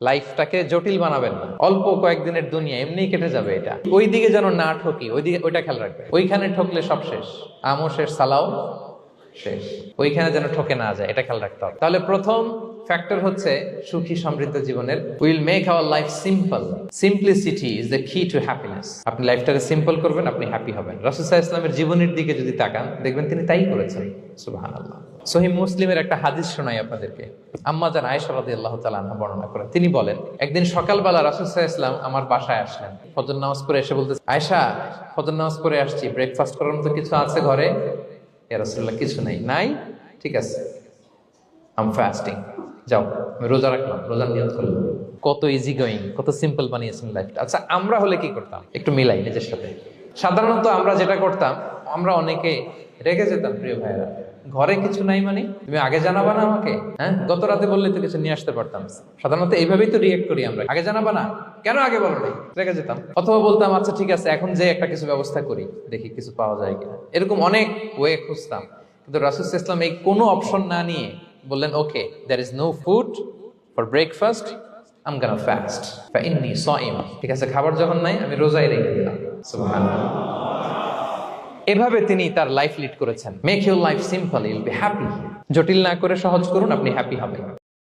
লাইফটাকে জটিল বানাবেন না। অল্প কয়েকদিনের দুনিয়া এমনিই কেটে যাবে, এটা ওই দিকে যেন না ঠকি, ওইটা খেয়াল রাখবে। ওইখানে ঠকলে সব শেষ, আমও শেষ, সালাও শেষ। ওইখানে যেন ঠকে না যায়, এটা খেয়াল রাখতে হবে। তাহলে প্রথম ফ্যাক্টর হচ্ছে সুখী সমৃদ্ধ জীবনের will make our life simple. Simplicity is the কি টু হ্যাপিনেস। আপনি লাইফটাকে সিম্পল করবেন, আপনি হ্যাপি হবেন। রাসূল সাল্লাল্লাহু আলাইহি ওয়াসাল্লামের জীবনের দিকে যদি তাকান, দেখবেন তিনি তাই করেছেন। সুবহানাল্লাহ। সহিহ মুসলিমের একটা হাদিস শোনাই আপনাদেরকে। আম্মা জান আয়েশা রাদিয়াল্লাহু তাআলা আনহা বর্ণনা করেন। তিনি বলেন, একদিন সকালবেলা রাসূল সাল্লাল্লাহু আলাইহি ওয়াসাল্লাম আমার বাসায় আসলেন। ফজর নামাজ পড়ে এসে বলতে, আয়েশা ফজর নামাজ পড়ে আসছি, ব্রেকফাস্ট করার মতো কিছু আছে ঘরে? ইয়া রাসূলুল্লাহ, কিছু নাই। নাই? ঠিক আছে, আম ফাস্টিং, যাও আমি রোজা রাখলাম, রোজার নিয়ত করলাম। কত ইজি গোয়িং, কত সিম্পল বানিয়েছেন লাইফটা। আচ্ছা, আমরা হলে কি করতাম? একটু মিলাই নিজের সাথে। সাধারণত আমরা যেটা করতাম, আমরা অনেকে রেগে যেতাম। প্রিয় ভাইয়েরা, ঘরে কিছু নাই মানে তুমি আগে জানাবা না আমাকে? হ্যাঁ, গত রাতে বললে তো কিছু নিয়ে আসতে পারতাম। সাধারণত এইভাবেই তো রিয়েক্ট করি আমরা, আগে জানাবা না কেন, আগে বলো নাই, রেগে যেতাম। অথবা বলতাম, আচ্ছা ঠিক আছে, এখন যে একটা কিছু ব্যবস্থা করি, দেখি কিছু পাওয়া যায় কিনা। এরকম অনেক ওয়ে খুঁজতাম। কিন্তু রাসূল সাল্লাল্লাহু আলাইহি ওয়াসাল্লাম এই কোনো অপশন না নিয়ে বললেন, okay, there is no food for breakfast, I'm gonna fast find some. ঠিক আছে, খাবার যখন নাই, আমি রোজাই রেখে দিলাম। সুবহানাল্লাহ। এভাবে তিনি তার লাইফ লিড করেছেন। Make your life simple, you'll be happy. জটিল না করে সহজ করুন, আপনি হ্যাপি হবেন।